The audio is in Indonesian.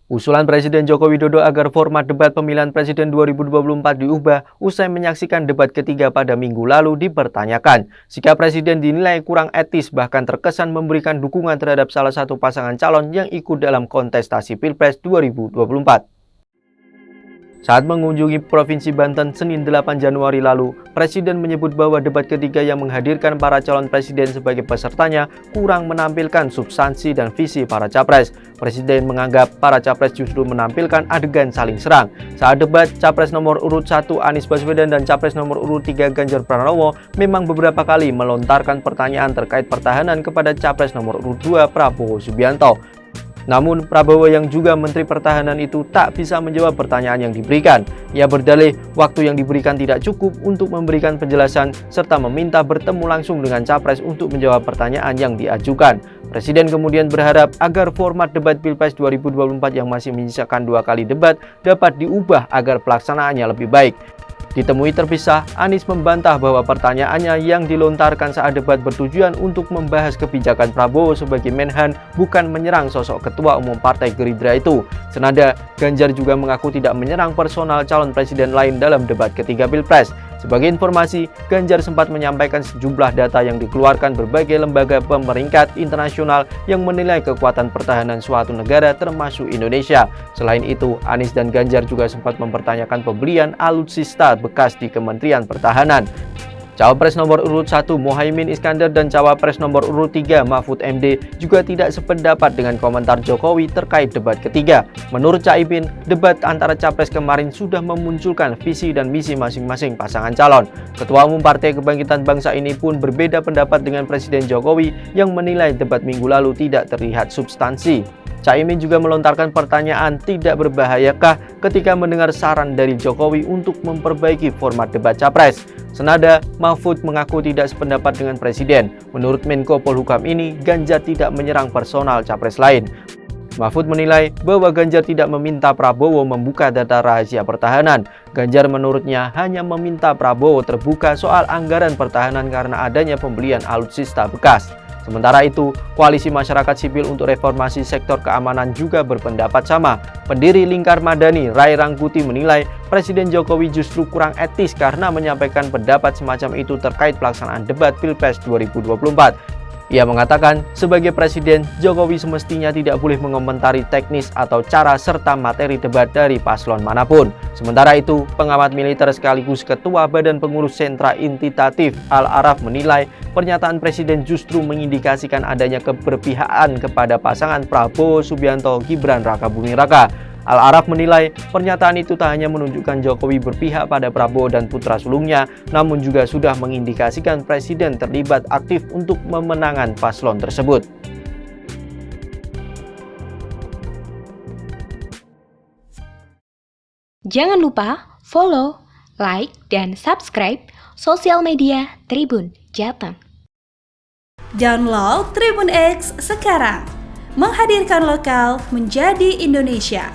Usulan Presiden Joko Widodo agar format debat pemilihan presiden 2024 diubah usai menyaksikan debat ketiga pada minggu lalu dipertanyakan. Sikap Presiden dinilai kurang etis bahkan terkesan memberikan dukungan terhadap salah satu pasangan calon yang ikut dalam kontestasi Pilpres 2024. Saat mengunjungi Provinsi Banten Senin 8 Januari lalu, Presiden menyebut bahwa debat ketiga yang menghadirkan para calon presiden sebagai pesertanya kurang menampilkan substansi dan visi para capres. Presiden menganggap para capres justru menampilkan adegan saling serang. Saat debat, Capres nomor urut 1 Anies Baswedan dan Capres nomor urut 3 Ganjar Pranowo memang beberapa kali melontarkan pertanyaan terkait pertahanan kepada Capres nomor urut 2 Prabowo Subianto. Namun, Prabowo yang juga Menteri Pertahanan itu tak bisa menjawab pertanyaan yang diberikan. Ia berdalih waktu yang diberikan tidak cukup untuk memberikan penjelasan serta meminta bertemu langsung dengan Capres untuk menjawab pertanyaan yang diajukan. Presiden kemudian berharap agar format debat Pilpres 2024 yang masih menyisakan 2 kali debat dapat diubah agar pelaksanaannya lebih baik. Ditemui terpisah, Anies membantah bahwa pertanyaannya yang dilontarkan saat debat bertujuan untuk membahas kebijakan Prabowo sebagai Menhan, bukan menyerang sosok Ketua Umum Partai Gerindra itu. Senada, Ganjar juga mengaku tidak menyerang personal calon presiden lain dalam debat ketiga Pilpres. Sebagai informasi, Ganjar sempat menyampaikan sejumlah data yang dikeluarkan berbagai lembaga pemeringkat internasional yang menilai kekuatan pertahanan suatu negara termasuk Indonesia. Selain itu, Anies dan Ganjar juga sempat mempertanyakan pembelian alutsista bekas di Kementerian Pertahanan. Cawapres nomor urut 1 Muhaimin Iskandar dan Cawapres nomor urut 3 Mahfud MD juga tidak sependapat dengan komentar Jokowi terkait debat ketiga. Menurut Caimin, debat antara Capres kemarin sudah memunculkan visi dan misi masing-masing pasangan calon. Ketua Umum Partai Kebangkitan Bangsa ini pun berbeda pendapat dengan Presiden Jokowi yang menilai debat minggu lalu tidak terlihat substansi. Caimin juga melontarkan pertanyaan tidak berbahayakah ketika mendengar saran dari Jokowi untuk memperbaiki format debat Capres. Senada, Mahfud mengaku tidak sependapat dengan Presiden. Menurut Menko Polhukam ini, Ganjar tidak menyerang personal Capres lain. Mahfud menilai bahwa Ganjar tidak meminta Prabowo membuka data rahasia pertahanan. Ganjar menurutnya hanya meminta Prabowo terbuka soal anggaran pertahanan karena adanya pembelian alutsista bekas. Sementara itu, Koalisi Masyarakat Sipil untuk Reformasi Sektor Keamanan juga berpendapat sama. Pendiri Lingkar Madani, Rai Rangkuti menilai Presiden Jokowi justru kurang etis karena menyampaikan pendapat semacam itu terkait pelaksanaan debat Pilpres 2024. Ia mengatakan, sebagai Presiden, Jokowi semestinya tidak boleh mengomentari teknis atau cara serta materi debat dari paslon manapun. Sementara itu, pengamat militer sekaligus Ketua Badan Pengurus Sentra Intitatif Al-Araf menilai pernyataan Presiden justru mengindikasikan adanya keberpihakan kepada pasangan Prabowo Subianto Gibran Rakabuming Raka. Al-Araf menilai pernyataan itu tak hanya menunjukkan Jokowi berpihak pada Prabowo dan putra sulungnya, namun juga sudah mengindikasikan Presiden terlibat aktif untuk memenangkan paslon tersebut. Jangan lupa follow, like, dan subscribe sosial media Tribun Jateng. Download Tribun X sekarang, menghadirkan lokal menjadi Indonesia.